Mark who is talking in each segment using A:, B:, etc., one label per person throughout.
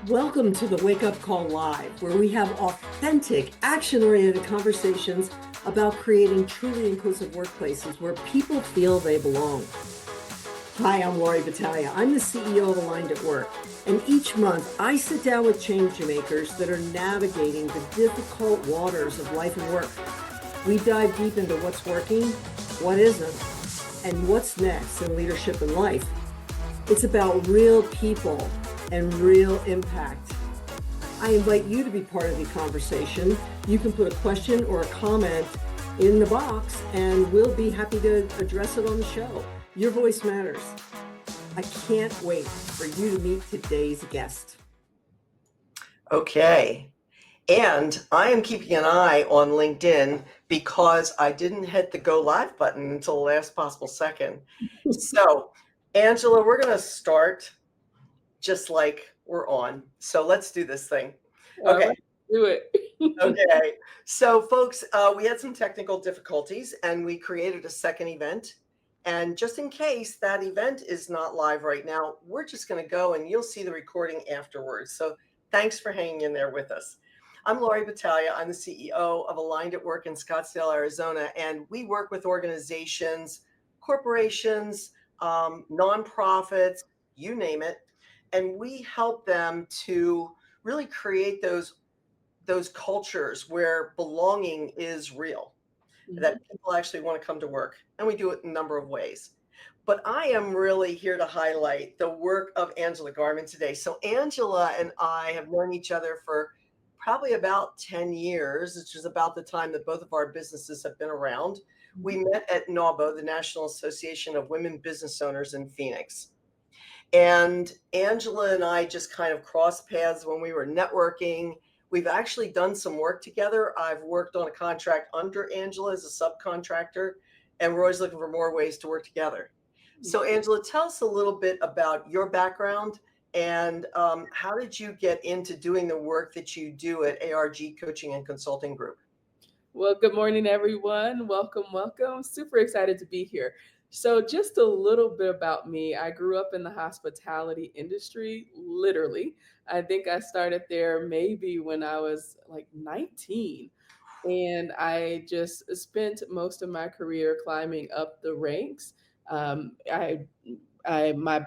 A: Welcome to the Wake Up Call Live, where we have authentic, action-oriented conversations about creating truly inclusive workplaces where people feel they belong. Hi, I'm Lori Battaglia. I'm the CEO of Aligned at Work, and each month I sit down with change makers that are navigating the difficult waters of life and work. We dive deep into what's working, what isn't, and what's next in leadership and life. It's about real people and real impact. I invite you to be part of the conversation. You can put a question or a comment in the box and we'll be happy to address it on the show. Your voice matters. I can't wait for you to meet today's guest.
B: Okay. And I am keeping an eye on LinkedIn because I didn't hit the go live button until the last possible second. So, Angela, we're going to start just like we're on. So let's do this thing. Okay.
C: Right, do it.
B: Okay. So folks, we had some technical difficulties and we created a second event. And just in case that event is not live right now, we're just going to go and you'll see the recording afterwards. So thanks for hanging in there with us. I'm Lori Battaglia. I'm the CEO of Aligned at Work in Scottsdale, Arizona. And we work with organizations, corporations, nonprofits, you name it. And we help them to really create those cultures where belonging is real, that people actually want to come to work. And we do it in a number of ways. But I am really here to highlight the work of Angela Garman today. So Angela and I have known each other for probably about 10 years, which is about the time that both of our businesses have been around. We met at NAWBO, the National Association of Women Business Owners in Phoenix. And Angela and I just kind of crossed paths when we were networking. We've actually done some work together. I've worked on a contract under Angela as a subcontractor, and we're always looking for more ways to work together. So Angela, tell us a little bit about your background and how did you get into doing the work that you do at ARG Coaching and Consulting Group?
C: Well, good morning, everyone. Welcome, welcome. Super excited to be here. So just a little bit about me. I grew up in the hospitality industry, literally. I think I started there maybe when I was like 19. And I just spent most of my career climbing up the ranks. My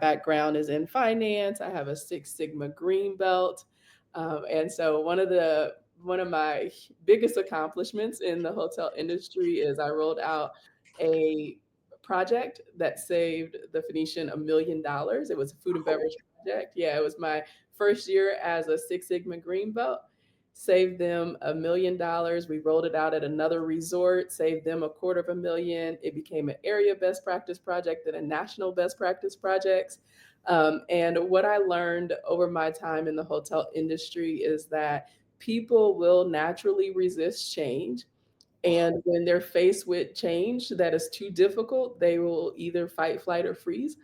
C: background is in finance. I have a Six Sigma green belt. And so one of my biggest accomplishments in the hotel industry is I rolled out a project that saved the Phoenician $1 million. It was a food and beverage project. Yeah, it was my first year as a Six Sigma green belt. Saved them $1 million. We rolled it out at another resort, saved them $250,000. It became an area best practice project and a national best practice projects. And what I learned over my time in the hotel industry is that people will naturally resist change. And when they're faced with change that is too difficult, they will either fight, flight, or freeze.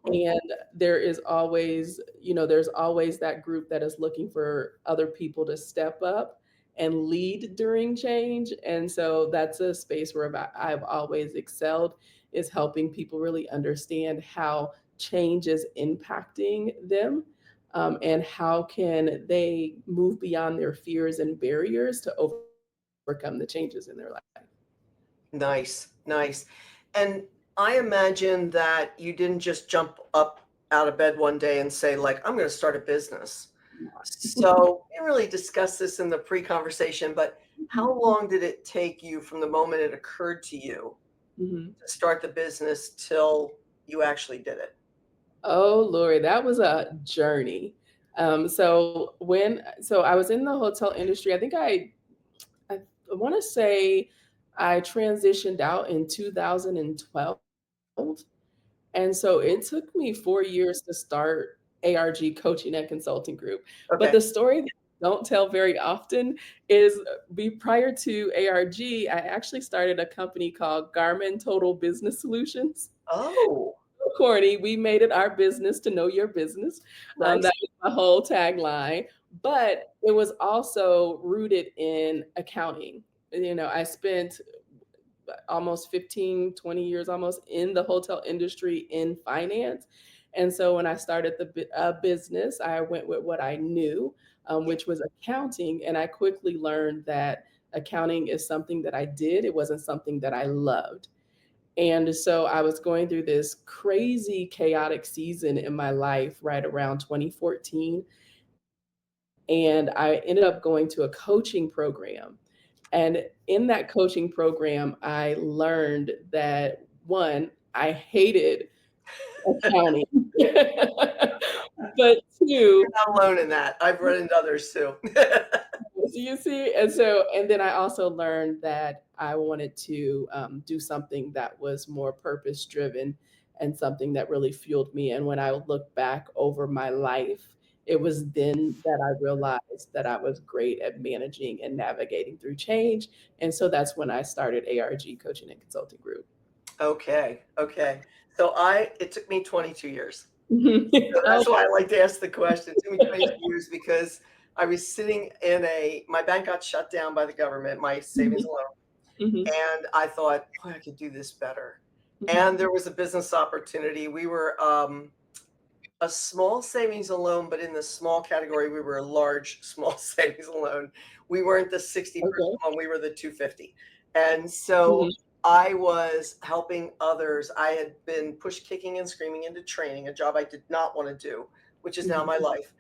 C: And there is always, there's always that group that is looking for other people to step up and lead during change. And so that's a space where I've always excelled, is helping people really understand how change is impacting them, and how can they move beyond their fears and barriers to overcome the changes in their life.
B: Nice, nice. And I imagine that you didn't just jump up out of bed one day and say, like, I'm going to start a business. So we didn't really discuss this in the pre-conversation, but how long did it take you from the moment it occurred to you to start the business till you actually did it?
C: Oh, Lori, that was a journey. So I was in the hotel industry, I think I want to say I transitioned out in 2012. And so it took me 4 years to start ARG Coaching and Consulting Group. But
B: Okay.
C: the story that I don't tell very often is prior to ARG, I actually started a company called Garmin Total Business Solutions.
B: Oh,
C: So corny. We made it our business to know your business.
B: nice.
C: That was my whole tagline. But it was also rooted in accounting. I spent almost 15, 20 years almost in the hotel industry in finance. And so when I started the business, I went with what I knew, which was accounting. And I quickly learned that accounting is something that I did, it wasn't something that I loved. And so I was going through this crazy chaotic season in my life right around 2014. And I ended up going to a coaching program. And in that coaching program, I learned that one, I hated accounting. But two,
B: Not alone in that. I've run into others too.
C: so you see, and then I also learned that I wanted to do something that was more purpose driven and something that really fueled me. And when I look back over my life, it was then that I realized that I was great at managing and navigating through change. And so that's when I started ARG Coaching and Consulting Group.
B: Okay. Okay. So it took me 22 years. So
C: Oh,
B: that's why I like to ask the question. It took me 22 years because I was sitting in my bank got shut down by the government, my savings
C: mhm,
B: and loan.
C: mhm,
B: And I thought, boy, I could do this better.
C: mhm.
B: And there was a business opportunity. We were a small savings and loan, but in the small category, we were a large small savings and loan. We weren't the 60-person
C: Okay.
B: one, we were the 250. And so
C: Mhm.
B: I was helping others. I had been pushed kicking and screaming into training, a job I did not want to do, which is now
C: Mhm.
B: my life.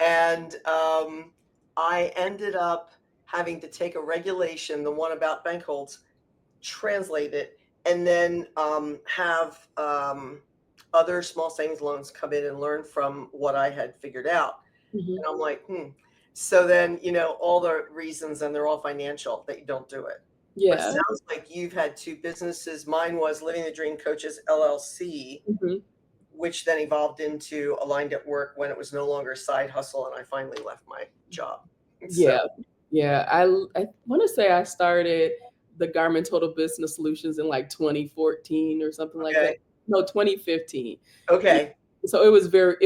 B: And I ended up having to take a regulation, the one about bank holds, translate it, and then have other small savings loans come in and learn from what I had figured out.
C: Mhm.
B: And I'm like, hmm. So then, all the reasons, and they're all financial, that you don't do it. But it
C: Yeah.
B: sounds like you've had two businesses. Mine was Living the Dream Coaches LLC,
C: Mhm.
B: which then evolved into Aligned at Work when it was no longer a side hustle, and I finally left my job. So,
C: Yeah. Yeah. I wanna say I started the Garment Total Business Solutions in, like, 2014 or something like that.
B: okay.
C: No, 2015. Yeah.
B: Okay.
C: So it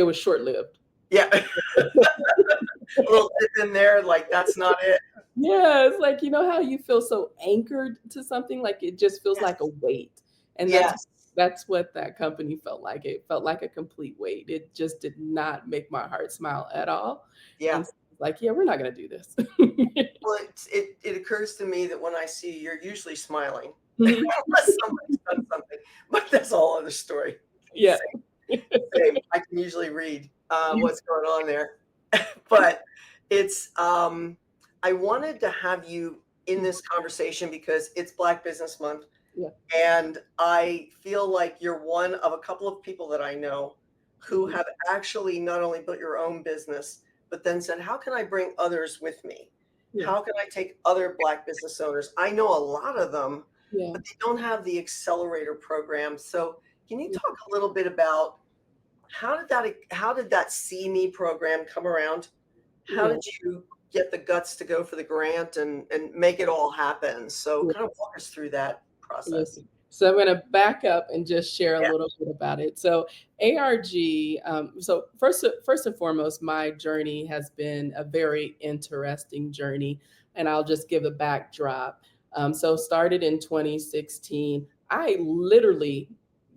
C: was short-lived.
B: Yeah. A little tip in there, like, that's not it.
C: Yeah, it's like, you know how you feel so anchored to something, like, it just feels like a
B: Yes.
C: weight, and
B: Yes.
C: that's what that company felt like. It felt like a complete weight. It just did not make my heart smile at all,
B: Yeah.
C: and so it's like, "Yeah, we're not gonna do this."
B: Well, it occurs to me that when I see you, you're usually smiling
C: Mhm.
B: unless somebody's done something, but that's a whole other story.
C: Yeah.
B: Same, same. I can usually read, what's going on there. But it's, I wanted to have you in this conversation because it's Black Business Month,
C: Yeah.
B: and I feel like you're one of a couple of people that I know who
C: Mhm.
B: have actually not only built your own business, but then said, "How can I bring others with me?
C: Yeah.
B: How can I take other Black business owners?" I know a lot of them,
C: Yeah.
B: but they don't have the accelerator program. So, can you
C: Yeah.
B: talk a little bit about how did that See Me program come around? How
C: Yeah.
B: did you get the guts to go for the grant and make it all happen? So,
C: Yeah.
B: kind of walk us through that
C: Yes.
B: process.
C: So I'm gonna back up and just share a
B: Yeah.
C: little bit about it. So ARG, so first and foremost, my journey has been a very interesting journey, and I'll just give a backdrop. So started in 2016. I literally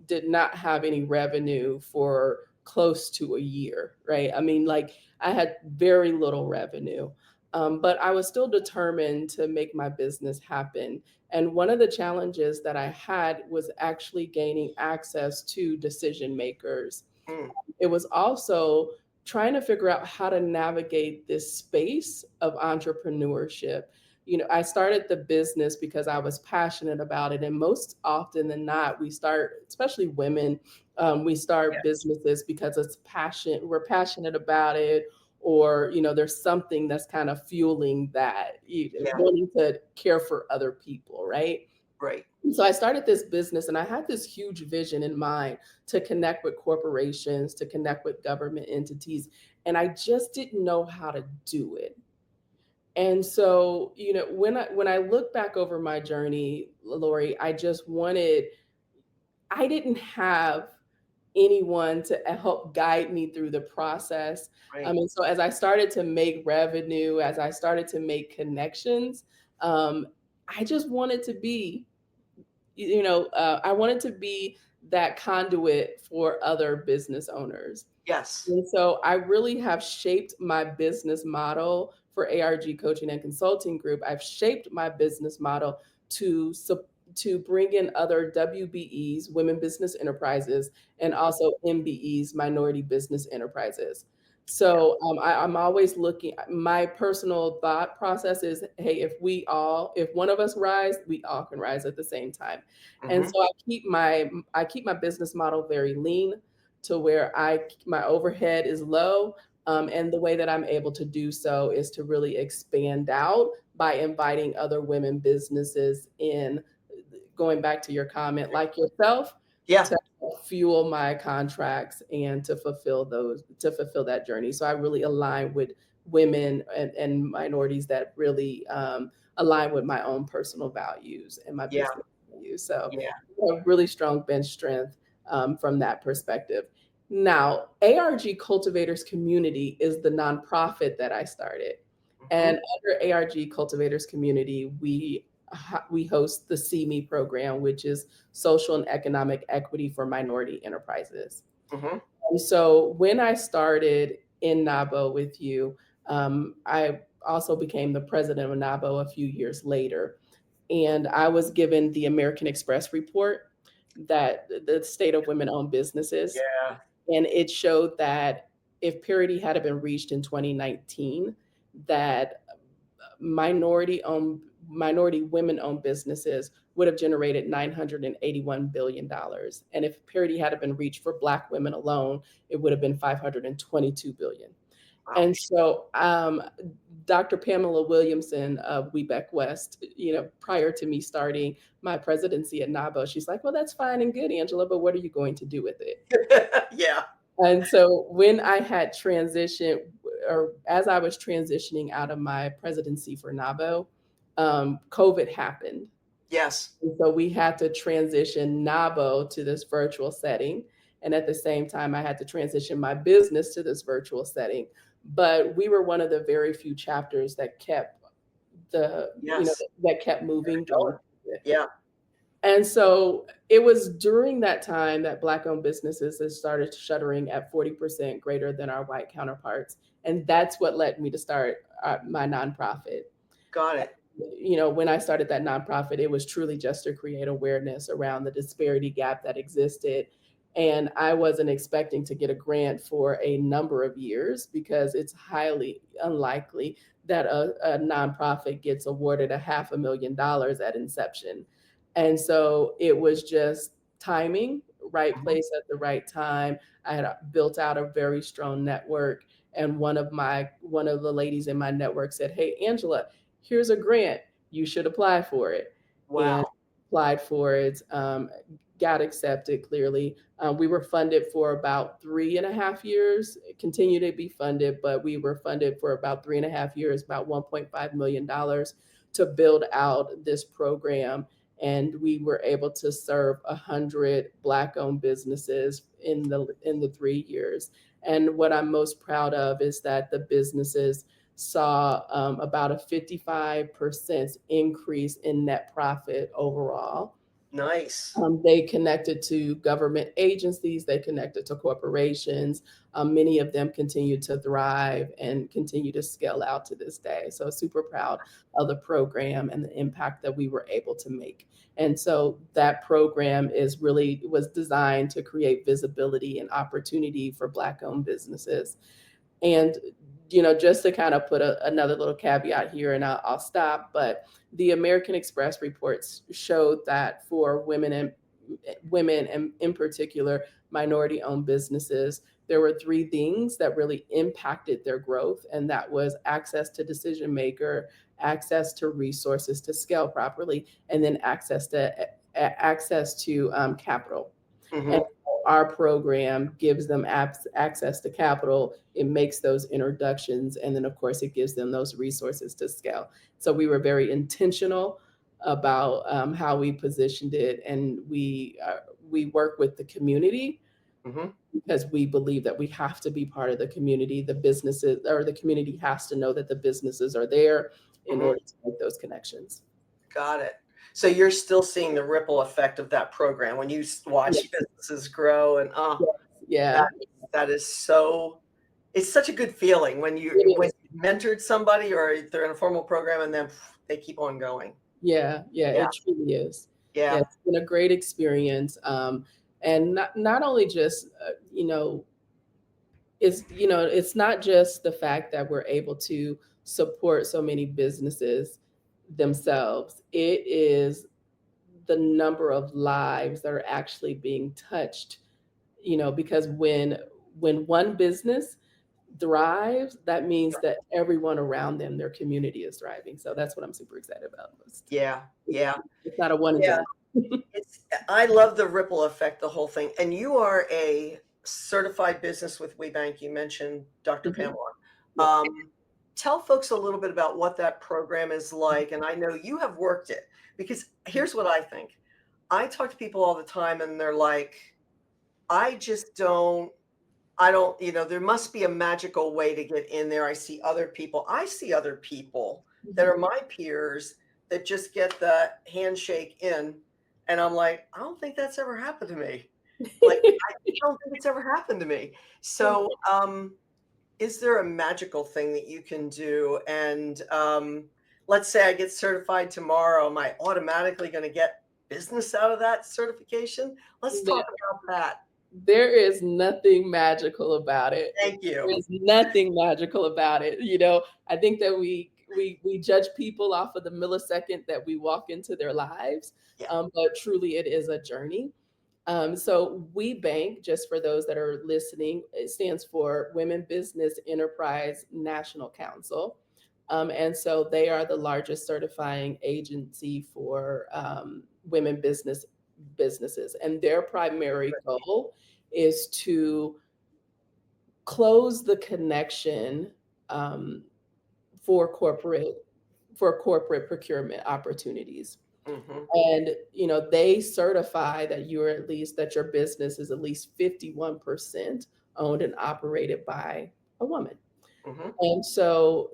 C: did not have any revenue for close to a year, right? I mean, like I had very little revenue, but I was still determined to make my business happen. And one of the challenges that I had was actually gaining access to decision makers.
B: Mm,
C: It was also trying to figure out how to navigate this space of entrepreneurship. You know, I started the business because I was passionate about it. And most often than not, we start, especially women, we start
B: yes.
C: businesses because it's passion, we're passionate about it, or there's something that's kind of fueling that
B: Yeah.
C: wanting to care for other people, right?
B: Right.
C: So I started this business and I had this huge vision in mind to connect with corporations, to connect with government entities, and I just didn't know how to do it. And so, when I look back over my journey, Lori, I didn't have anyone to help guide me through the process.
B: Right.
C: And so as I started to make revenue, as I started to make connections, um, I just wanted to be I wanted to be that conduit for other business owners.
B: Yes.
C: And so I really have shaped my business model for ARG Coaching and Consulting Group. I've shaped my business model to to bring in other WBEs, women business enterprises, and also MBEs, minority business enterprises.
B: Yeah.
C: So I'm always looking. My personal thought process is, hey, if one of us rise, we all can rise at the same time. And
B: Hmm.
C: so I keep my business model very lean to where my overhead is low. And the way that I'm able to do so is to really expand out by inviting other women businesses in, going back to your comment, like yourself,
B: Yeah.
C: to fuel my contracts and to fulfill that journey. So I really align with women and minorities that really align with my own personal values and my
B: Yeah.
C: business values. So
B: Yeah.
C: a really strong bench strength from that perspective. Now, ARG Cultivators Community is the nonprofit that I started.
B: Hmm.
C: And under ARG Cultivators Community, we host the See Me program, which is social and economic equity for minority enterprises.
B: Hmm.
C: And so when I started in NABO with you, I also became the president of NABO a few years later. And I was given the American Express report that the state of women owned businesses.
B: Yeah.
C: And it showed that if parity had been reached in 2019, that minority women owned businesses would have generated $981 billion. And if parity had been reached for Black women alone, it would have been 522 billion.
B: Wow.
C: And so Dr. Pamela Williamson of Webeck West, prior to me starting my presidency at NABO, she's like, well, that's fine and good, Angela, but what are you going to do with it?
B: Yeah.
C: And so when I had transitioned, or as I was transitioning out of my presidency for NABO, COVID happened.
B: Yes.
C: And so we had to transition NABO to this virtual setting. And at the same time, I had to transition my business to this virtual setting. But we were one of the very few chapters that kept
B: Yes.
C: that kept moving during
B: Going.
C: COVID.
B: Yeah.
C: And so it was during that time that Black owned businesses had started shuttering at 40% greater than our white counterparts. And that's what led me to start my nonprofit.
B: Got it.
C: When I started that nonprofit, it was truly just to create awareness around the disparity gap that existed. And I wasn't expecting to get a grant for a number of years because it's highly unlikely that a nonprofit gets awarded $500,000 at inception. And so it was just timing, right
B: Mhm.
C: place at the right time. I had built out a very strong network. And one of the ladies in my network said, hey, Angela, here's a grant. You should apply for it. And
B: Wow.
C: applied for it, got accepted clearly. We were funded for about 3.5 years, continue to be funded, but we were funded for about 3.5 years, about $1.5 million to build out this program. And we were able to serve 100 Black owned businesses in the 3 years. And what I'm most proud of is that the businesses saw about a 55% increase in net profit overall.
B: Nice.
C: They connected to government agencies, they connected to corporations. Many of them continue to thrive and continue to scale out to this day. So super proud of the program and the impact that we were able to make. And so that program was designed to create visibility and opportunity for Black owned businesses. And just to kind of put another little caveat here, and I'll stop. But the American Express reports showed that for women and in particular minority-owned businesses, there were three things that really impacted their growth, and that was access to decision maker, access to resources to scale properly, and then access to capital. And
B: Hmm.
C: our program gives them access to capital. It makes those introductions. And then, of course, it gives them those resources to scale. So we were very intentional about how we positioned it. And we work with the community
B: Hmm.
C: because we believe that we have to be part of the community. The businesses or the community has to know that the businesses are there in
B: Hmm.
C: order to make those connections.
B: Got it. So you're still seeing the ripple effect of that program when you watch
C: Yes,
B: businesses grow, and
C: yes,
B: that
C: yeah,
B: that is so. It's such a good feeling when
C: it
B: when
C: is.
B: you mentored somebody or they're in a formal program and then they keep on going.
C: Yeah, yeah,
B: Yeah,
C: it truly is. Yeah,
B: yeah,
C: it's been a great experience, and not only just, it's not just the fact that we're able to support so many businesses themselves. It is the number of lives that are actually being touched, because when one business thrives, that means that everyone around them, their community is thriving. So that's what I'm super excited about most.
B: yeah,
C: It's
B: yeah,
C: it's not a one and
B: yeah.
C: done.
B: I love the ripple effect, the whole thing. And you are a certified business with WeBank. You mentioned Dr.
C: Mhm.
B: Pamela.
C: Yeah.
B: Um, Tell folks a little bit about what that program is like. And I know you have worked it because here's what I think. I talk to people all the time and they're like, I just don't, there must be a magical way to get in there. I see other people that
C: Mhm.
B: are my peers that just get the handshake in. And I'm like, I don't think that's ever happened to me. Like, I don't think it's ever happened to me. So, is there a magical thing that you can do? And let's say I get certified tomorrow. Am I automatically going to get business out of that certification? Let's talk about that.
C: There is nothing magical about it.
B: Thank you.
C: There is nothing magical about it. I think that we judge people off of the millisecond that we walk into their lives,
B: Yeah.
C: but truly it is a journey. So We Bank, just for those that are listening, it stands for Women Business Enterprise National Council. And so they are the largest certifying agency for women businesses. And their primary goal is to close the connection um, for corporate for corporate procurement opportunities.
B: Hmm.
C: And they certify that that your business is at least 51% owned and operated by a woman.
B: Hmm.
C: And so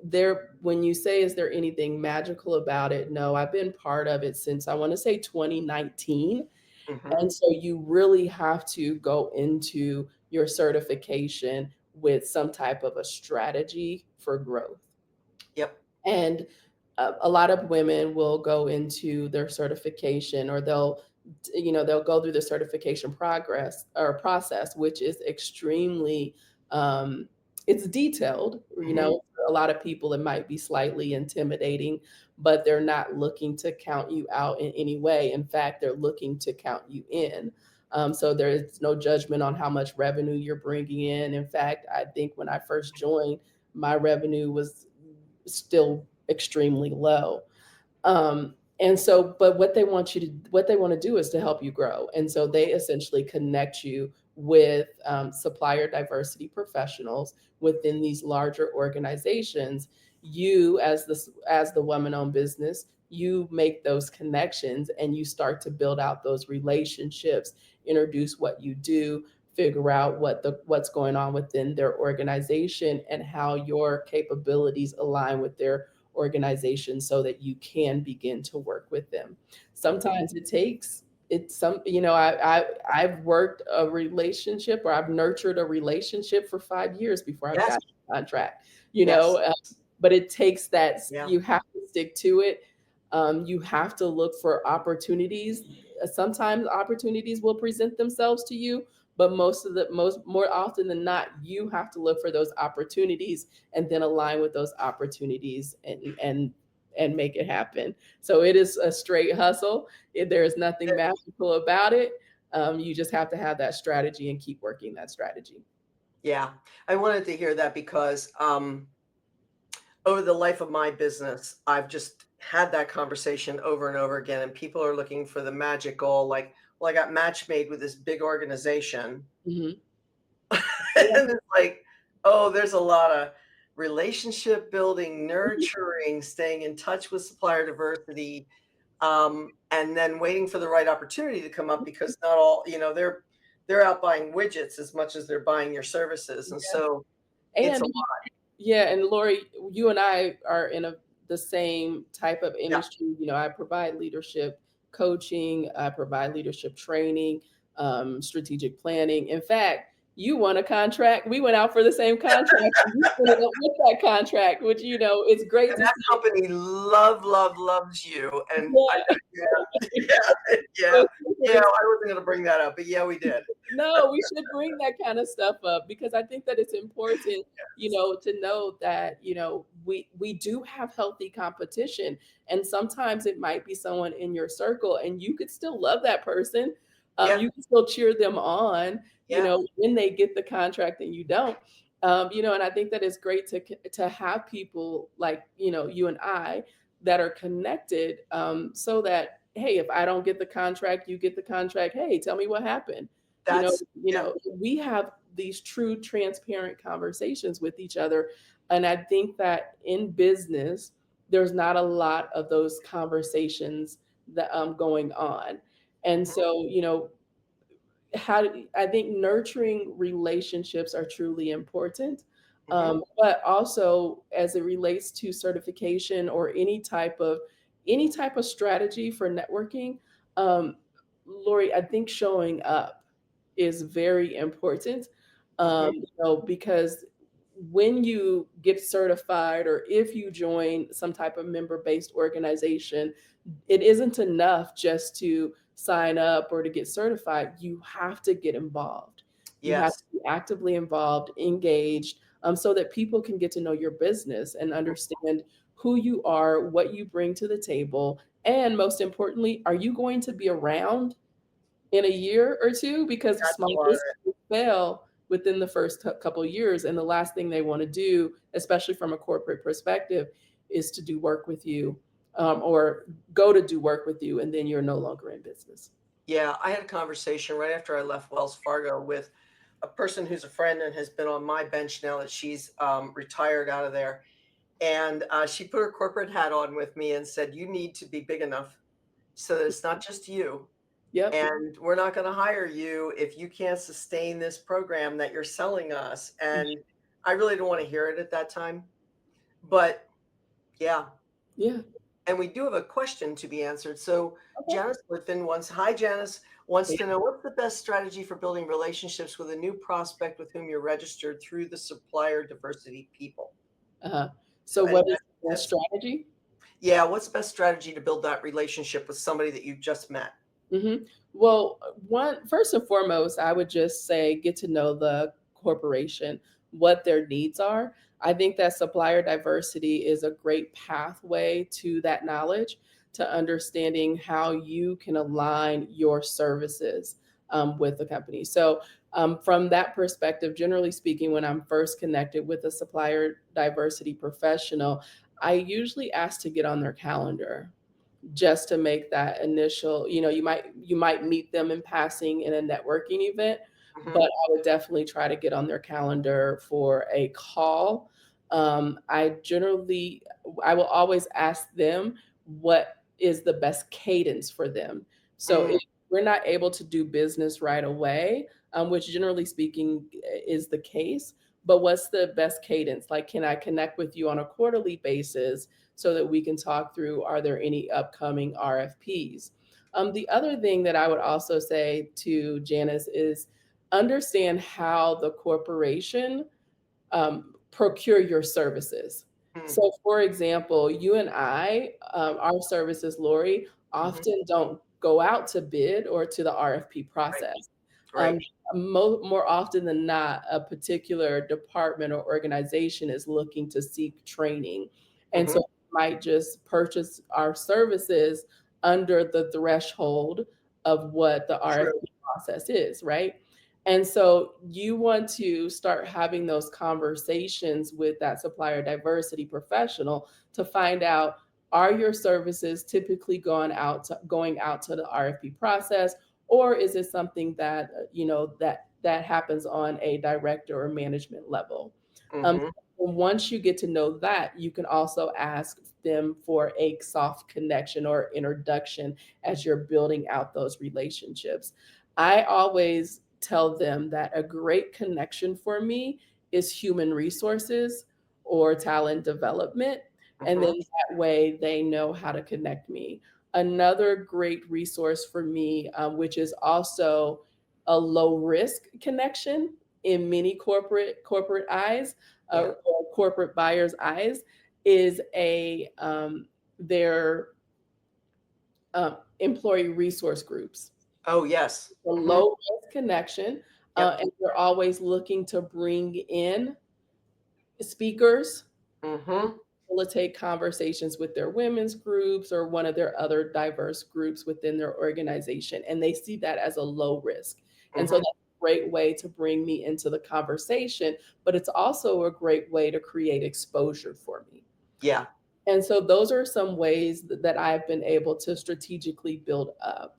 C: when you say, is there anything magical about it? No, I've been part of it since I want to say 2019.
B: Hmm.
C: And so you really have to go into your certification with some type of a strategy for growth.
B: Yep.
C: And a lot of women will go into their certification, or they'll go through the certification progress or process, which is extremely it's detailed.
B: Hmm.
C: For a lot of people it might be slightly intimidating, but they're not looking to count you out in any way. In fact, they're looking to count you in. So there is no judgment on how much revenue you're bringing in. In fact, I think when I first joined, my revenue was still extremely low. And so, but what they want to do is to help you grow. And so they essentially connect you with supplier diversity professionals within these larger organizations. You, as the woman-owned business, you make those connections and you start to build out those relationships, introduce what you do, figure out what's going on within their organization and how your capabilities align with their organization so that you can begin to work with them. Sometimes it takes it's some you know I've worked a relationship, or I've nurtured a relationship for 5 years before I've
B: Yes.
C: got a contract.
B: Yes.
C: But it takes that.
B: Yeah.
C: You have to stick to it. You have to look for opportunities. Sometimes opportunities will present themselves to you, but more often than not, you have to look for those opportunities and then align with those opportunities and make it happen. So it is a straight hustle. There is nothing magical about it. You just have to have that strategy and keep working that strategy.
B: Yeah. I wanted to hear that because over the life of my business, I've just had that conversation over and over again, and people are looking for the magical, like, well, I got match made with this big organization.
C: Mhm. Yeah.
B: And it's like, oh, there's a lot of relationship building,
C: Mhm.
B: nurturing, staying in touch with supplier diversity, and then waiting for the right opportunity to come up because not all, they're out buying widgets as much as they're buying your services. And so it's a
C: And yeah, and Lori, you and I are in a the same type of
B: Yeah,
C: industry. I provide leadership coaching, I provide leadership training, strategic planning. In fact, you won a contract. We went out for the same contract. And you ended up with that contract, which it's great
B: and
C: to
B: that
C: see.
B: company loves you, and I
C: Yeah.
B: yeah, yeah, yeah,
C: So it's super
B: yeah,
C: exciting.
B: I wasn't gonna bring that up, but yeah, we did.
C: No, we should bring that kind of stuff up because I think that it's important, to know that, we do have healthy competition. And sometimes it might be someone in your circle and you could still love that person.
B: Yeah,
C: You can still cheer them on,
B: yeah,
C: when they get the contract and you don't. And I think that it's great to have people like, you and I that are connected, so that, hey, if I don't get the contract, you get the contract. Hey, tell me what happened. You know,
B: that's yeah,
C: we have these true transparent conversations with each other. And I think that in business, there's not a lot of those conversations that going on. And
B: mhm,
C: so, I think nurturing relationships are truly important.
B: mhm,
C: But also as it relates to certification or any type of strategy for networking, um, Lori, I think showing up is very important.
B: mhm,
C: Because when you get certified or if you join some type of member-based organization, it isn't enough just to sign up or to get certified. You have to get involved. You have
B: yes,
C: to be actively involved, engaged, so that people can get to know your business and understand who you are, what you bring to the table, and most importantly, are you going to be around in a year or two? Because
B: that's
C: small
B: part of it.
C: businesses fail within the first couple years, and the last thing they want to do, especially from a corporate perspective, is to do work with you, or go to do work with you, and then you're no longer in business.
B: Yeah, I had a conversation right after I left Wells Fargo with a person who's a friend and has been on my bench now that she's retired out of there. And she put her corporate hat on with me and said, "You need to be big enough so that it's not just you.
C: Yep.
B: And we're not going to hire you if you can't sustain this program that you're selling us." And I really don't want to hear it at that time. But yeah,
C: Yeah.
B: and we do have a question to be answered. So
C: Okay.
B: Janice Litvin hi Janice, wants to know what's the best strategy for building relationships with a new prospect with whom you're registered through the supplier diversity people.
C: Uh-huh.
B: So
C: So
B: and
C: what is the best
B: that's
C: strategy?
B: yeah, what's the best strategy to build that relationship with somebody that you just met?
C: Well, one first and foremost, I would just say get to know the corporation, what their needs are. I think that supplier diversity is a great pathway to that knowledge, to understanding how you can align your services, with the company. So, from that perspective, generally speaking, when I'm first connected with a supplier diversity professional, I usually ask to get on their calendar just to make that initial, you might meet them in passing in a networking event, but
B: Mhm.
C: I would definitely try to get on their calendar for a call. I will always ask them what is the best cadence for them. So
B: Mm,
C: if we're not able to do business right away, which generally speaking is the case, but what's the best cadence? Like, can I connect with you on a quarterly basis so that we can talk through, are there any upcoming RFPs? The other thing that I would also say to Janice is understand how the corporation, procure your services.
B: mm,
C: So, for example, you and I, our services, Lori,
B: mhm.
C: often don't go out to bid or to the RFP
B: Right,
C: process. Um,
B: right.
C: more often than not, a particular department or organization is looking to seek training. And so
B: Mhm.
C: might just purchase our services under the threshold of what the
B: True.
C: RFP process is, right? And so you want to start having those conversations with that supplier diversity professional to find out, are your services typically going out to the RFP process, or is it something that that happens on a director or management level? Um,
B: Mhm.
C: Once you get to know that, you can also ask them for a soft connection or introduction as you're building out those relationships. I always tell them that a great connection for me is human resources or talent development. And then
B: Mhm.
C: that way they know how to connect me. Another great resource for me, which is also a low risk connection in many corporate eyes,
B: Yeah.
C: or corporate buyers' eyes, is their employee resource groups.
B: Oh, yes.
C: A
B: Mhm.
C: low risk connection,
B: Yep.
C: and they're always looking to bring in speakers,
B: Mhm.
C: facilitate conversations with their women's groups or one of their other diverse groups within their organization. And they see that as a low risk. And so
B: Mhm.
C: that's a great way to bring me into the conversation, but it's also a great way to create exposure for me.
B: Yeah.
C: And so those are some ways that I've been able to strategically build up.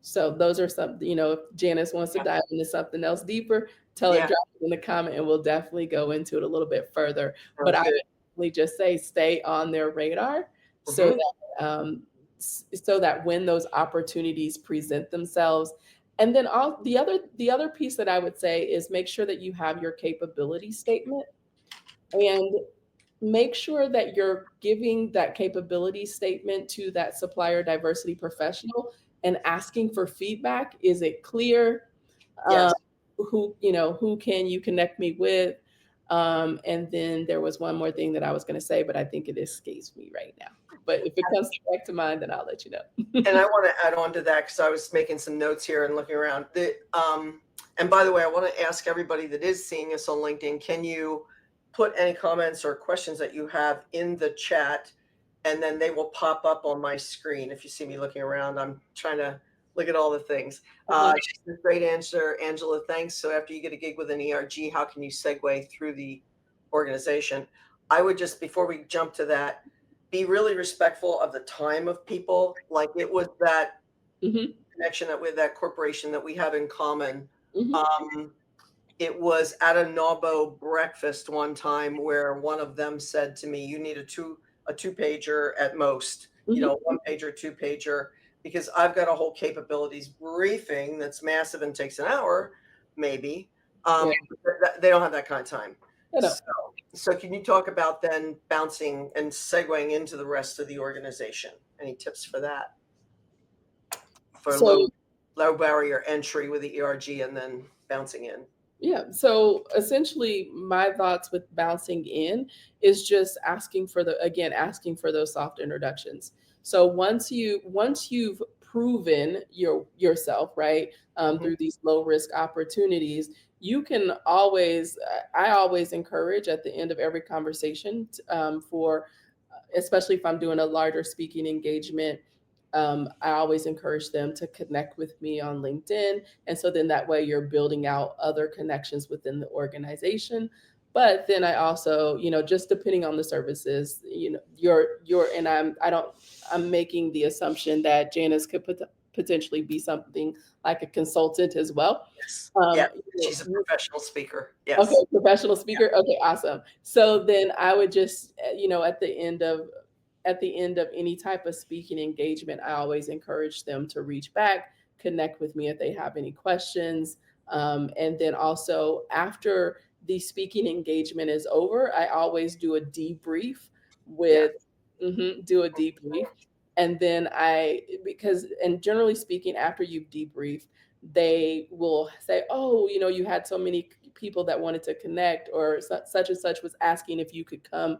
C: So those are some, if Janice wants to
B: Yeah.
C: dive into something else deeper, tell her,
B: Yeah.
C: drop it in the comment, and we'll definitely go into it a little bit further. But
B: Sounds
C: I
B: good.
C: would definitely just say stay on their radar so
B: Mhm.
C: that so that when those opportunities present themselves, and then all the other piece that I would say is make sure that you have your capability statement and make sure that you're giving that capability statement to that supplier diversity professional and asking for feedback. Is it clear?
B: Yes.
C: Um, who can you connect me with? And then there was one more thing that I was going to say, but I think it escapes me right now. But if it comes back to mind, then I'll let you
B: And
C: know.
B: I want to add on to that because I was making some notes here and looking around. And by the way, I want to ask everybody that is seeing us on LinkedIn, can you put any comments or questions that you have in the chat? And then they will pop up on my screen. If you see me looking around, I'm trying to look at all the things.
C: Uh-huh.
B: She said, great answer, Angela. Thanks. So after you get a gig with an ERG, how can you segue through the organization? I would just, before we jump to that, be really respectful of the time of people. Like it was that
C: Mhm,
B: connection that with that corporation that we have in common.
C: mhm,
B: Um, it was at a Nobo breakfast one time where one of them said to me, "You need a two pager at most,
C: mhm.
B: one pager, two pager, because I've got a whole capabilities briefing that's massive and takes an hour, maybe.
C: Yeah,
B: But they don't have that kind of time.
C: I know.
B: So, so can you talk about then bouncing and segueing into the rest of the organization? Any tips for that? For
C: So
B: low barrier entry with the ERG and then bouncing in.
C: yeah. So essentially, my thoughts with bouncing in is just asking for those soft introductions. So once you've proven yourself, right,
B: Mhm.
C: through these low risk opportunities, you can always. I always encourage at the end of every conversation, for especially if I'm doing a larger speaking engagement. I always encourage them to connect with me on LinkedIn, and so then that way you're building out other connections within the organization. But then I also, just depending on the services, you're and I'm making the assumption that Janice could potentially be something like a consultant as well.
B: Yes. Yeah.
C: Um,
B: She's a professional speaker.
C: Okay,
B: Yes.
C: professional
B: Yeah.
C: speaker. Okay, awesome. So then I would just, at the end of any type of speaking engagement, I always encourage them to reach back, connect with me if they have any questions. And then also after the speaking engagement is over, I always do a debrief
B: Yeah.
C: with, do a debrief. And then and generally speaking, after you've debriefed, they will say, "Oh, you had so many people that wanted to connect, or such and such was asking if you could come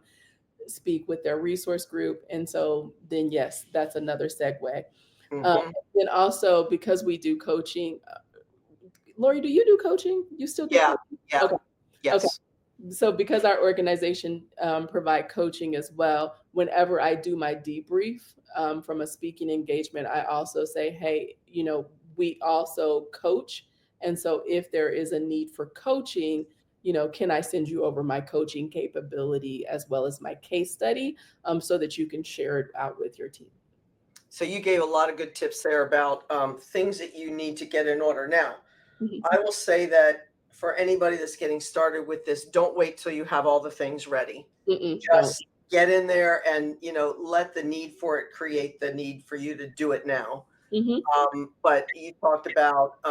C: speak with their resource group." And so then, yes, that's another segue.
B: Mhm.
C: Then also because we do coaching, Lori, do you do coaching? You still do
B: Yeah.
C: coaching?
B: Yeah.
C: Okay, okay.
B: Yes.
C: So because our organization provide coaching as well, whenever I do my debrief from a speaking engagement, I also say, hey, we also coach. And so if there is a need for coaching, can I send you over my coaching capability as well as my case study, so that you can share it out with your team?
B: So you gave a lot of good tips there about things that you need to get in order. Now,
C: Mhm.
B: I will say that for anybody that's getting started with this, don't wait till you have all the things ready.
C: Mm-mm, don't.
B: Just get in there and let the need for it create the need for you to do it now.
C: Hmm.
B: But you talked about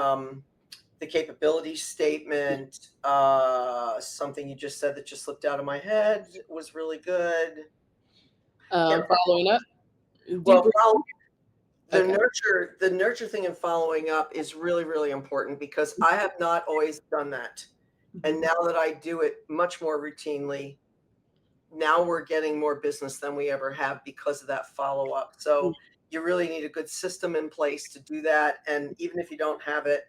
B: the capability statement. Something you just said that just slipped out of my head was really good. Yeah.
C: Following up,
B: Well,
C: deeper. Okay.
B: the nurture thing and following up is really, really important because I have not always done that. And
C: Mhm.
B: now that I do it much more routinely, now we're getting more business than we ever have because of that follow up.
C: Mm,
B: So you really need a good system in place to do that. And even if you don't have it,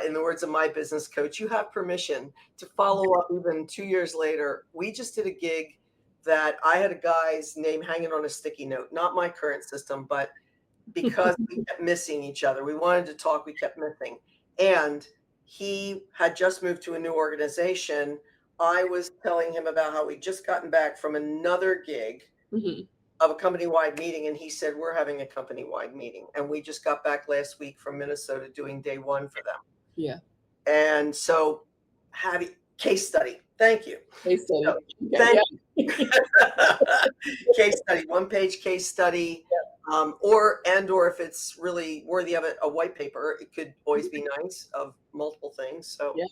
B: in the words of my business coach, you have permission to follow up even 2 years later. We just did a gig that I had a guy's name hanging on a sticky note, not my current system, but because we kept missing each other. We wanted to talk, we kept missing. And he had just moved to a new organization. I was telling him about how we'd just gotten back from another gig
C: mhm.
B: of a company wide meeting. And he said, we're having a company wide meeting. And we just got back last week from Minnesota doing day one for them.
C: Yeah.
B: And so, case study. Thank you.
C: Case study.
B: So,
C: Okay.
B: thank
C: Yeah.
B: case study, one-page case study, or if it's really worthy of it, a white paper. It could always be nice of multiple things. So
C: Yeah.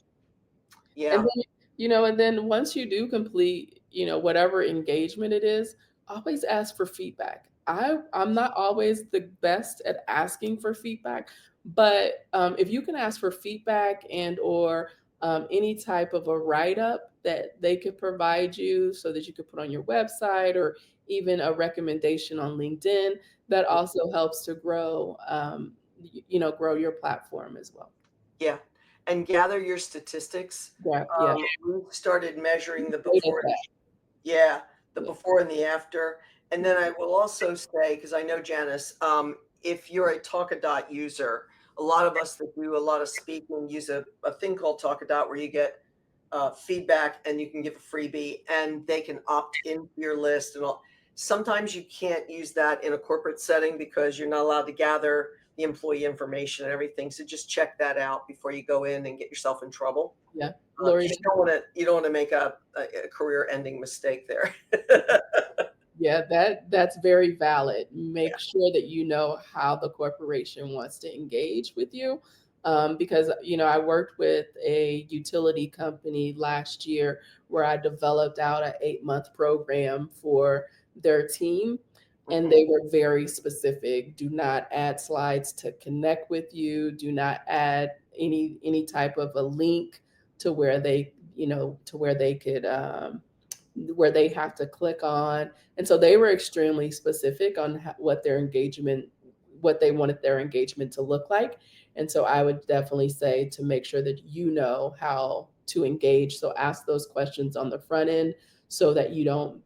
C: And
B: yeah,
C: then, and then once you do complete, whatever engagement it is, always ask for feedback. I'm not always the best at asking for feedback, but if you can ask for feedback and or any type of a write up that they could provide you so that you could put on your website or even a recommendation on LinkedIn, that also helps to grow, grow your platform as well.
B: yeah, and gather your statistics.
C: Yeah, yeah.
B: We started measuring the
C: Great at
B: before.
C: that.
B: Yeah, the
C: Yeah.
B: before and the after. And then I will also say, because I know Janice, if you're a Talkadot user, a lot of us that do a lot of speaking use a thing called Talkadot where you get feedback and you can give a freebie and they can opt into your list and all. Sometimes you can't use that in a corporate setting because you're not allowed to gather the employee information and everything. So just check that out before you go in and get yourself in trouble.
C: Yeah. Lori,
B: You don't want to make a career ending mistake there.
C: yeah, that's very valid.
B: Yeah.
C: Make sure that you know how the corporation wants to engage with you. Because I worked with a utility company last year where I developed out an 8-month program for their team. And
B: Mhm.
C: they were very specific. Do not add slides to connect with you. Do not add any type of a link to where they could where they have to click on. And so they were extremely specific on what they wanted their engagement to look like. And so I would definitely say to make sure that you know how to engage. So ask those questions on the front end so that you don't,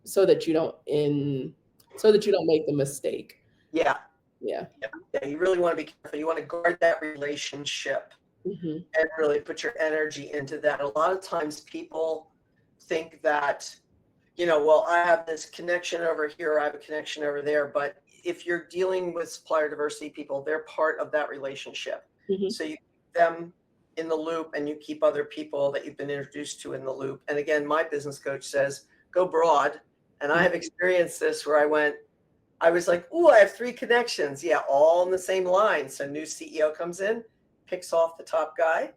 C: so that you don't make the mistake.
B: Yeah.
C: Yeah.
B: Yeah. Yeah. You really want to be careful. You want to guard that relationship
C: Hmm.
B: and really put your energy into that. A lot of times people think that, well, I have this connection over here, I have a connection over there. But if you're dealing with supplier diversity people, they're part of that relationship.
C: Hmm.
B: So you keep them in the loop and you keep other people that you've been introduced to in the loop. And again, my business coach says, go broad. And I have experienced this where I was like, oh, I have 3 connections. Yeah, all in the same line. So new CEO comes in, picks off the top guy.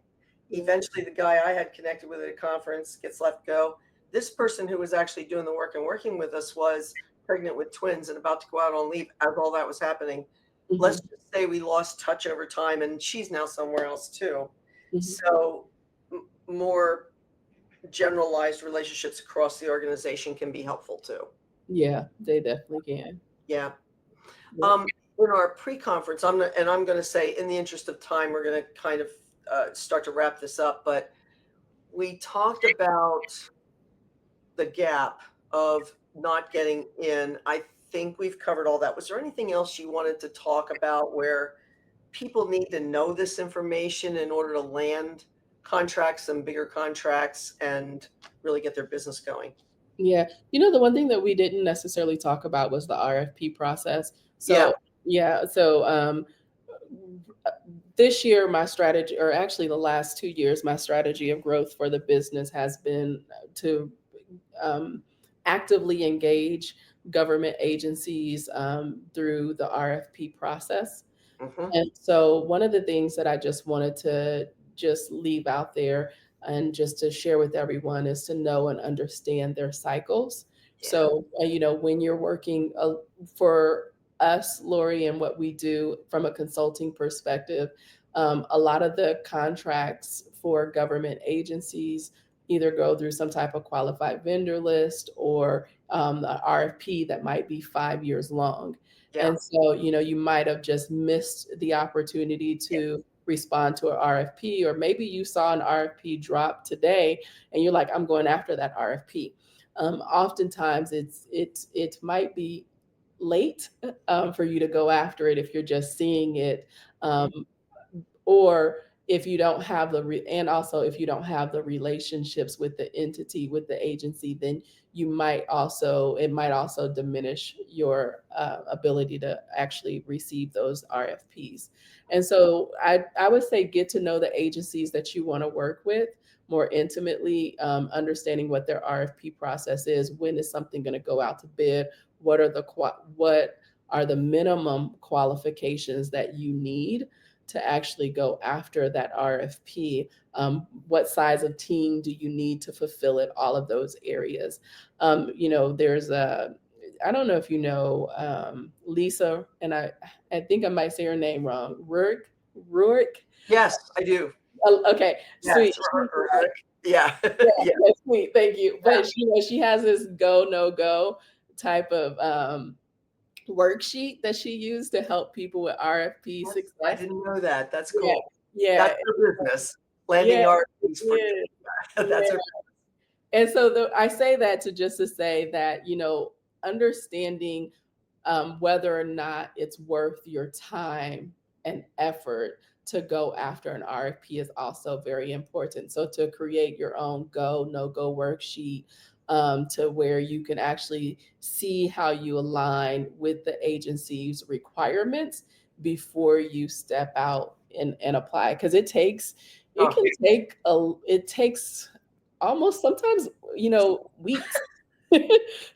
B: Eventually, the guy I had connected with at a conference gets let go. This person who was actually doing the work and working with us was pregnant with twins and about to go out on leave as all that was happening.
C: Hmm.
B: Let's just say we lost touch over time, and she's now somewhere else too.
C: Hmm.
B: So, more generalized relationships across the organization can be helpful too.
C: Yeah, they definitely can.
B: Yeah.
C: Yeah.
B: Um, in our pre-conference, I'm going to say, in the interest of time, we're going to kind of start to wrap this up. But we talked about the gap of not getting in. I think we've covered all that. Was there anything else you wanted to talk about where people need to know this information in order to land contracts and bigger contracts and really get their business going?
C: Yeah. The one thing that we didn't necessarily talk about was the RFP process.
B: Yeah.
C: So, yeah. So, this year, my strategy, or actually the last 2 years, my strategy of growth for the business has been to um, actively engage government agencies through the RFP process.
B: Hmm.
C: And so one of the things that I just wanted to just leave out there and just to share with everyone is to know and understand their cycles.
B: Yeah.
C: So, when you're working for us, Lori, and what we do from a consulting perspective, a lot of the contracts for government agencies either go through some type of qualified vendor list or the RFP that might be 5 years long.
B: Yeah.
C: And so, you might have just missed the opportunity
B: Yeah.
C: to respond to an RFP, or maybe you saw an RFP drop today and you're like, I'm going after that RFP. Oftentimes it might be late for you to go after it if you're just seeing it,
B: Mhm.
C: um, or if you don't have and also if you don't have the relationships with the entity, with the agency, then it might also diminish your ability to actually receive those RFPs. And so I would say get to know the agencies that you want to work with more intimately, understanding what their RFP process is. When is something going to go out to bid? What are the minimum qualifications that you need to actually go after that RFP? What size of team do you need to fulfill it? All of those areas. There's I don't know if you know Lisa, and I think I might say her name wrong. Rurik.
B: Yes, I do.
C: Oh, okay,
B: Yes.
C: sweet.
B: Yeah.
C: Yeah,
B: Yeah.
C: that's sweet. Thank you.
B: Yeah.
C: But she has this go no go type of worksheet that she used to help people with RFP
B: I
C: success.
B: didn't know that. That's
C: Yeah,
B: cool.
C: yeah,
B: That's her business.
C: yeah,
B: Landing
C: it
B: RFPs for you.
C: is.
B: That's
C: Yeah.
B: her.
C: And so I say that to say that, understanding whether or not it's worth your time and effort to go after an RFP is also very important. So to create your own go, no go worksheet, to where you can actually see how you align with the agency's requirements before you step out and apply. Because it
B: Oh,
C: can take it takes almost sometimes, weeks
B: weeks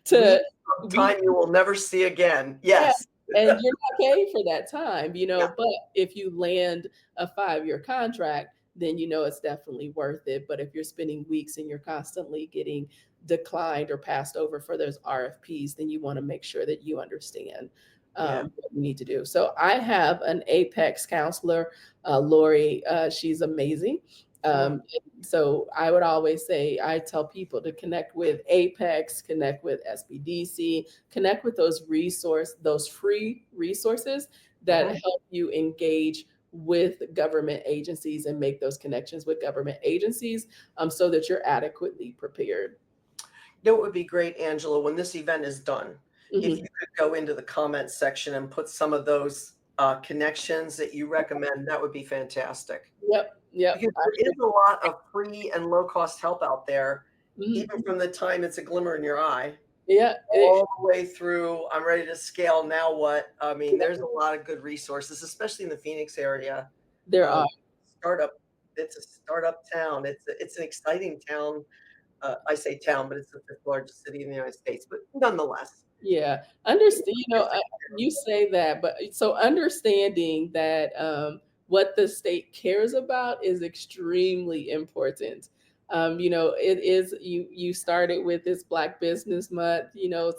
C: to
B: of
C: weeks.
B: time you will never see again.
C: Yeah,
B: Yes.
C: and you're not paid for that time,
B: Yeah.
C: but if you land a 5-year contract, then it's definitely worth it. But if you're spending weeks and you're constantly getting declined or passed over for those RFPs, then you wanna make sure that you understand,
B: Yeah.
C: what you need to do. So I have an Apex counselor, Lori, she's amazing.
B: Mm.
C: So I would always say, I tell people to connect with Apex, connect with SBDC, connect with those free resources that
B: Mhm.
C: help you engage with government agencies and make those connections with government agencies, so that you're adequately prepared.
B: You know what would be great, Angela, when this event is done, if
C: Mhm.
B: you could go into the comments section and put some of those connections that you recommend, that would be fantastic.
C: Yep, yep.
B: Because there is a lot of free and low cost help out there,
C: Mhm.
B: even from the time it's a glimmer in your eye,
C: Yeah,
B: all the way through, I'm ready to scale, now what? I mean,
C: yeah,
B: there's a lot of good resources, especially in the Phoenix area.
C: there
B: Um,
C: are.
B: startup, it's a startup town. It's an exciting town. I say town, but it's the fifth largest city in the United States. But nonetheless,
C: Yeah,
B: it's
C: understand.
B: a fantastic
C: You say that, but so understanding that what the state cares about is extremely important. It is you started with this Black Business Month.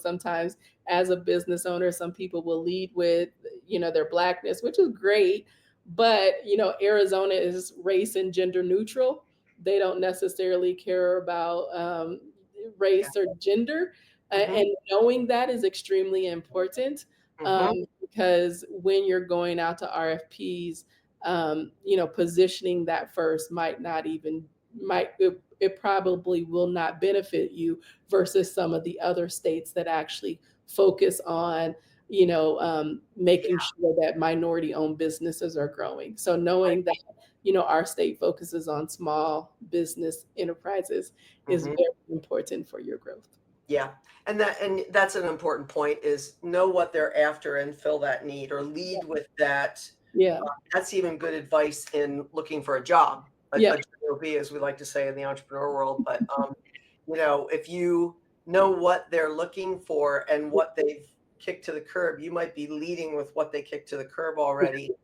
C: Sometimes as a business owner, some people will lead with their blackness, which is great, but Arizona is race and gender neutral. They don't necessarily care about
B: yeah.
C: race or gender,
B: Mhm,
C: and knowing that is extremely important,
B: mhm.
C: because when you're going out to RFPs, positioning that first it probably will not benefit you versus some of the other states that actually focus on, making
B: Yeah,
C: sure that minority-owned businesses are growing. So
B: right.
C: knowing that, our state focuses on small business enterprises is
B: Mhm.
C: very important for your growth.
B: Yeah, and that's an important point is know what they're after and fill that need or lead with that.
C: Yeah.
B: That's even good advice in looking for a job,
C: Yeah.
B: a job, as we like to say in the entrepreneur world. But if you know what they're looking for and what they've kicked to the curb, you might be leading with what they kicked to the curb already.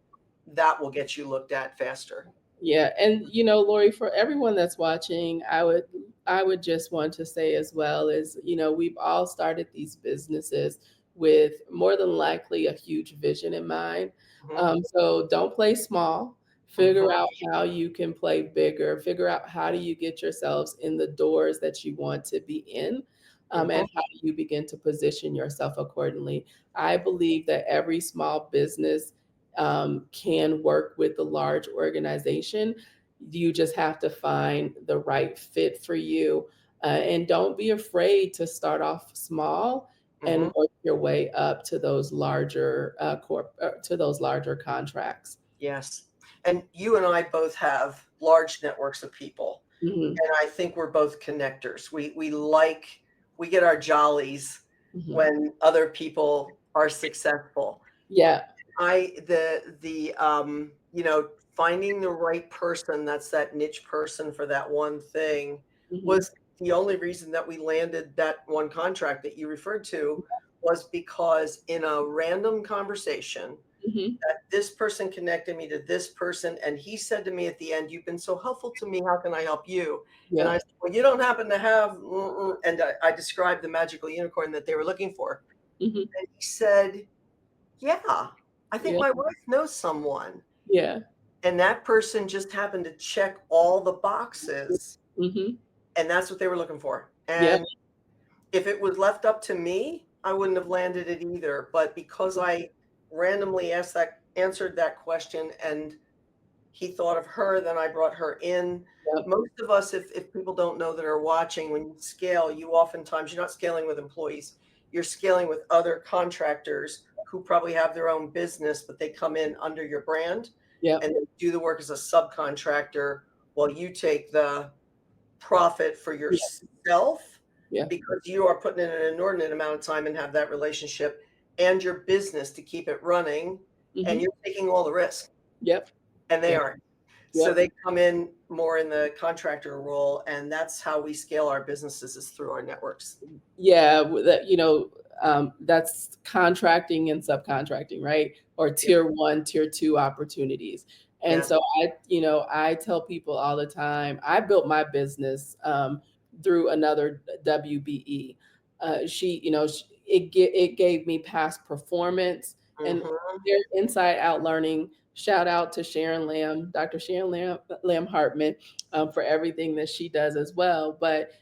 B: That will get you looked at faster.
C: Yeah. And Lori, for everyone that's watching, I would just want to say as well is, we've all started these businesses with more than likely a huge vision in mind.
B: Mhm,
C: So don't play small.
B: mhm,
C: Figure out how you can play bigger. Figure out how do you get yourselves in the doors that you want to be in,
B: mhm,
C: and how do you begin to position yourself accordingly. I believe that every small business can work with the large organization. You just have to find the right fit for you. And don't be afraid to start off small
B: mhm.
C: and work your way up to those larger to those larger contracts.
B: Yes. And you and I both have large networks of people,
C: Mhm,
B: and I think we're both connectors. We get our jollies
C: mhm.
B: when other people are successful.
C: Yeah.
B: Finding the right person, that's that niche person for that one thing,
C: Mhm,
B: was the only reason that we landed that one contract that you referred to, was because in a random conversation,
C: mhm.
B: that this person connected me to this person, and he said to me at the end, "You've been so helpful to me. How can I help you?" And I
C: Yep.
B: said, "Well, you don't happen to have," and I described the magical unicorn that they were looking for.
C: Mhm.
B: And he said, "Yeah, I think
C: Yeah.
B: my wife knows someone."
C: Yeah.
B: And that person just happened to check all the boxes,
C: Mhm.
B: and that's what they were looking for.
C: Yep.
B: And if it was left up to me, I wouldn't have landed it either. But because I randomly answered that question, and he thought of her, then I brought her in.
C: Yep.
B: Most of us, if people don't know that are watching, when you scale, you oftentimes, you're not scaling with employees, you're scaling with other contractors who probably have their own business, but they come in under your brand
C: Yep.
B: and they do the work as a subcontractor while you take the profit for
C: Yeah.
B: yourself,
C: Yeah.
B: because you are putting in an inordinate amount of time and have that relationship and your business to keep it running, and
C: Mhm.
B: you're taking all the risk,
C: Yep.
B: and they
C: Yep.
B: aren't. So
C: Yep.
B: they come in more in the contractor role, and that's how we scale our businesses, is through our networks.
C: Yeah, that's contracting and subcontracting, right? Or
B: Yep.
C: tier 1, tier 2 opportunities. And
B: Yeah.
C: so I tell people all the time, I built my business through another WBE. She, it gave me past performance and
B: Mhm.
C: their inside out learning. Shout out to Sharon Lamb, Dr. Sharon Lamb Hartman, for everything that she does as well. But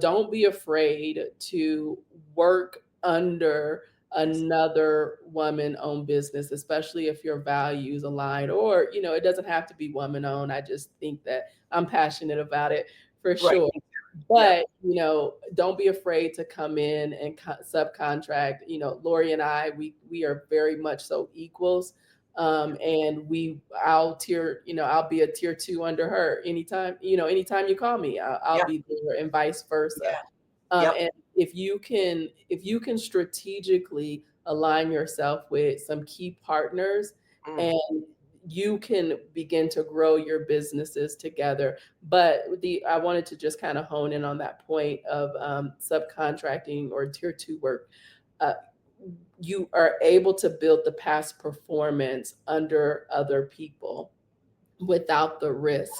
C: don't be afraid to work under another woman-owned business, especially if your values align. Or it doesn't have to be woman-owned. I just think that I'm passionate about it for
B: Right.
C: sure.
B: Yeah.
C: But don't be afraid to come in and subcontract. Lori and I, we are very much so equals. And I'll be a tier 2 under her anytime you call me, I'll
B: Yeah.
C: be there, and vice versa.
B: Yeah. Yep.
C: And if you can strategically align yourself with some key partners,
B: Mm.
C: and you can begin to grow your businesses together. But I wanted to just kind of hone in on that point of subcontracting or tier 2 work. Uh, you are able to build the past performance under other people without the risk.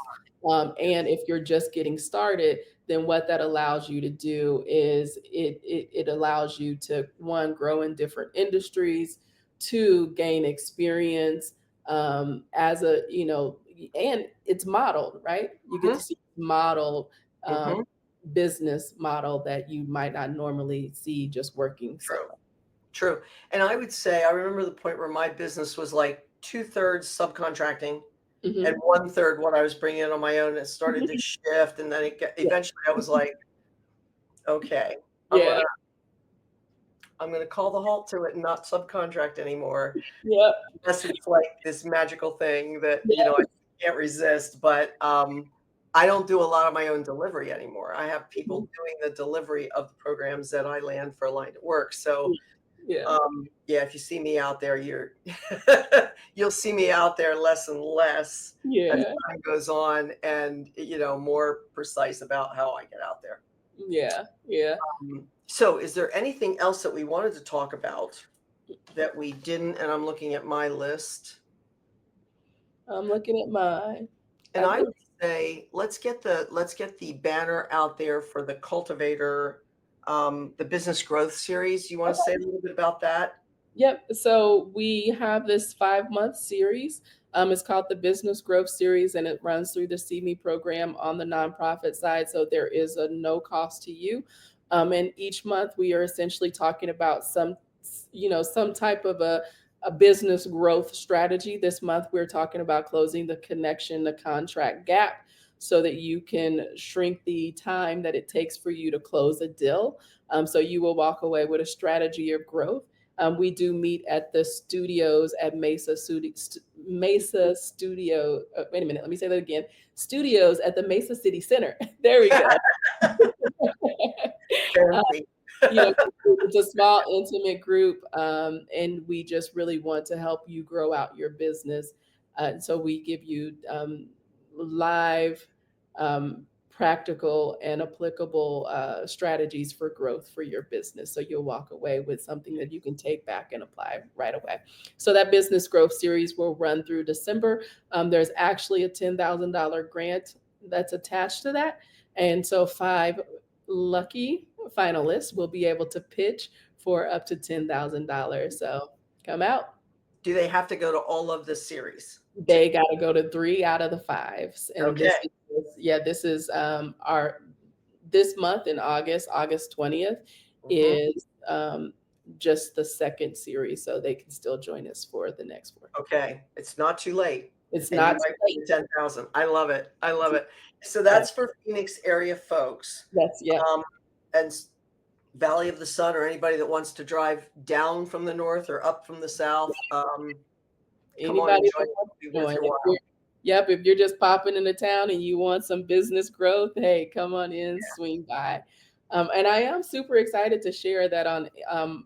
C: And if you're just getting started, then what that allows you to do is it allows you to, one, grow in different industries, two, gain experience as and it's modeled, right? You get
B: Mhm.
C: to see model um,
B: Mhm.
C: business model that you might not normally see just working
B: True.
C: solo.
B: True. And I would say I remember the point where my business was like 2/3 subcontracting and
C: Mhm.
B: 1/3 what I was bringing in on my own. It started to shift, and then
C: Yeah.
B: eventually I was like, "Okay, I'm
C: Yeah.
B: gonna I'm gonna call the halt to it and not subcontract anymore."
C: Yep.
B: Unless it's like this magical thing that, I
C: Yep.
B: can't resist, but, I don't do a lot of my own delivery anymore. I have people
C: Mhm.
B: doing the delivery of the programs that I land for Aligned at Work. So,
C: Yeah.
B: yeah, if you see me out there, you'll see me out there less and less as
C: Yeah.
B: time goes on, and, more precise about how I get out there.
C: Yeah. Yeah.
B: So is there anything else that we wanted to talk about that we didn't? And I'm looking at my list.
C: I'm looking at mine.
B: And
C: I
B: I
C: think
B: would say, let's get the banner out there for the Cultivator, the Business Growth Series. You want to say a little bit about that?
C: Yep. So we have this 5-month series. It's called the Business Growth Series, and it runs through the CME program on the nonprofit side. So there is a no cost to you. And each month we are essentially talking about some type of a business growth strategy. This month we're talking about closing the connection to contract gap so that you can shrink the time that it takes for you to close a deal. So you will walk away with a strategy of growth. We do meet at the studios at Mesa Studio. Wait a minute, let me say that again. Studios at the Mesa City Center. There we go. Uh,
B: Fancy.
C: you know, it's a small, intimate group, and we just really want to help you grow out your business. So we give you live, practical, and applicable strategies for growth for your business. So you'll walk away with something that you can take back and apply right away. So that business growth series will run through December. There's actually a $10,000 grant that's attached to that. And so 5 lucky finalists will be able to pitch for up to $10,000. So come out.
B: Do they have to go to all of the series?
C: They got to go to 3 out of the 5s. And
B: Okay.
C: this is our this month in August 20th
B: Mhm.
C: is just the second series. So they can still join us for the next one.
B: Okay. It's not too late.
C: It's
B: And you
C: not
B: might
C: too
B: win
C: late.
B: 10,000. I love it. I love it. So
C: Yeah,
B: that's for Phoenix area folks.
C: yeah.
B: Um, and Valley of the Sun, or anybody that wants to drive down from the north or up from the south, come on and
C: Anybody
B: join.
C: that
B: It'll
C: wants
B: be
C: to
B: worth
C: join.
B: your while.
C: Yep, if you're just popping into town and you want some business growth, hey, come on in, swing by. And I am super excited to share that on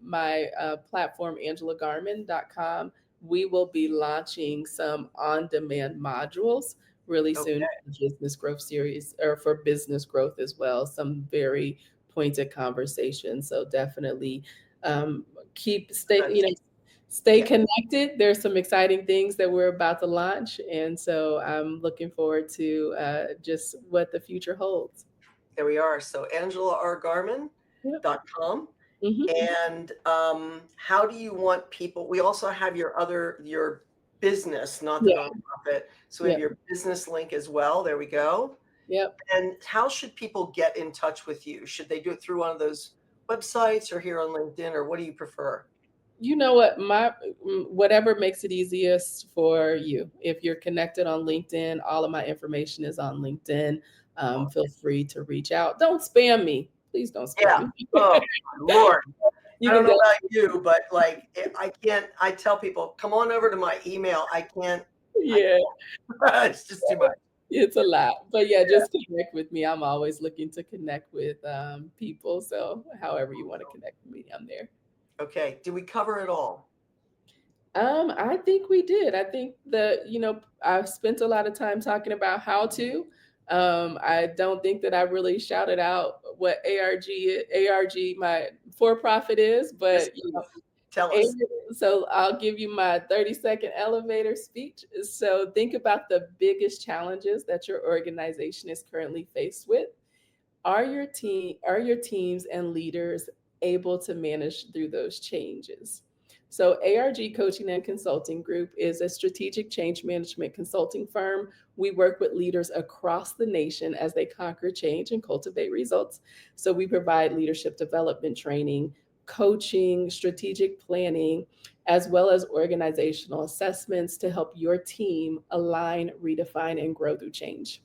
C: my platform, angelagarmin.com, we will be launching some on-demand modules really soon
B: Okay.
C: for the business growth series, or for business growth as well. Some very pointed conversations. So definitely keep stay, you
B: That's,
C: know, stay
B: yeah,
C: connected. There's some exciting things that we're about to launch, and so I'm looking forward to just what the future holds.
B: there we are. So
C: Yep.
B: AngelaRgarmin.com.
C: Mhm.
B: And how do you want people? We also have your business, not the
C: Yeah.
B: nonprofit. So we have
C: Yep.
B: your business link as well. There we go.
C: Yep.
B: And how should people get in touch with you? Should they do it through one of those websites or here on LinkedIn, or what do you prefer?
C: You know what? Whatever makes it easiest for you. If you're connected on LinkedIn, all of my information is on LinkedIn.
B: Oh,
C: Feel free to reach out. Don't spam me. Please don't
B: yeah.
C: spam me.
B: Oh, Lord.
C: You
B: I don't
C: can
B: know
C: go.
B: about you, but like I can't. I tell people, come on over to my email. I can't. I
C: Yeah.
B: can't. It's just too much.
C: It's a lot, but yeah,
B: Yeah.
C: just connect with me. I'm always looking to connect with people. So however you want to connect with me, I'm there.
B: Okay. Did we cover it all?
C: I think we did. I think that, I've spent a lot of time talking about how to. I don't think that I really shouted out what ARG, my for-profit is,
B: Yes,
C: but
B: please. Tell
C: And
B: us.
C: so I'll give you my 30-second elevator speech. So think about the biggest challenges that your organization is currently faced with. Are your teams and leaders able to manage through those changes? So ARG Coaching and Consulting Group is a strategic change management consulting firm. We work with leaders across the nation as they conquer change and cultivate results. So we provide leadership development training, coaching, strategic planning, as well as organizational assessments to help your team align, redefine, and grow through change.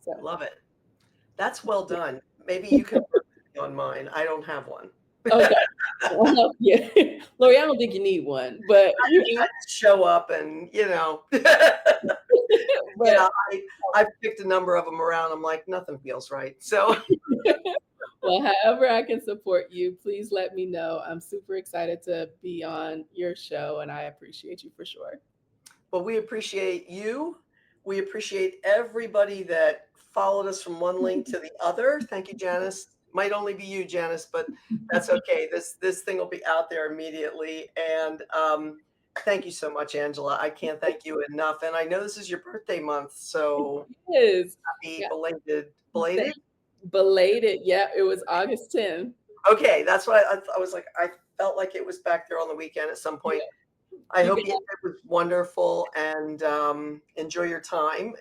C: So,
B: Love it. That's well done. Maybe you can work with me on mine. I don't have one.
C: okay. Yeah. Lori, I don't think you need one, but
B: I just show up and,
C: but
B: I've picked a number of them around. I'm like, nothing feels right. So,
C: well, however I can support you, please let me know. I'm super excited to be on your show, and I appreciate you for sure.
B: but we appreciate you. We appreciate everybody that followed us from one link to the other. Thank you, Janice. Might only be you, Janice, but that's okay. This thing will be out there immediately. And Thank you so much, Angela. I can't thank you enough. And I know this is your birthday month, so
C: It is.
B: happy
C: Yeah.
B: belated.
C: Thank
B: Belated?
C: Belated. Yeah, it was August 10th.
B: Okay, that's what I was like. I felt like it was back there on the weekend at some point.
C: Yeah.
B: I
C: You
B: hope
C: got
B: it was wonderful and enjoy your time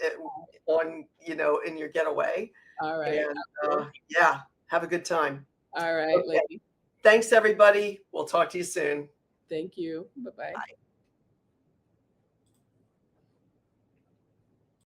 B: on, in your getaway.
C: all right.
B: And
C: I will.
B: yeah, have a good time.
C: All right,
B: Okay.
C: lady.
B: Thanks, everybody. We'll talk to you soon.
C: Thank you. Bye-bye.
B: Bye.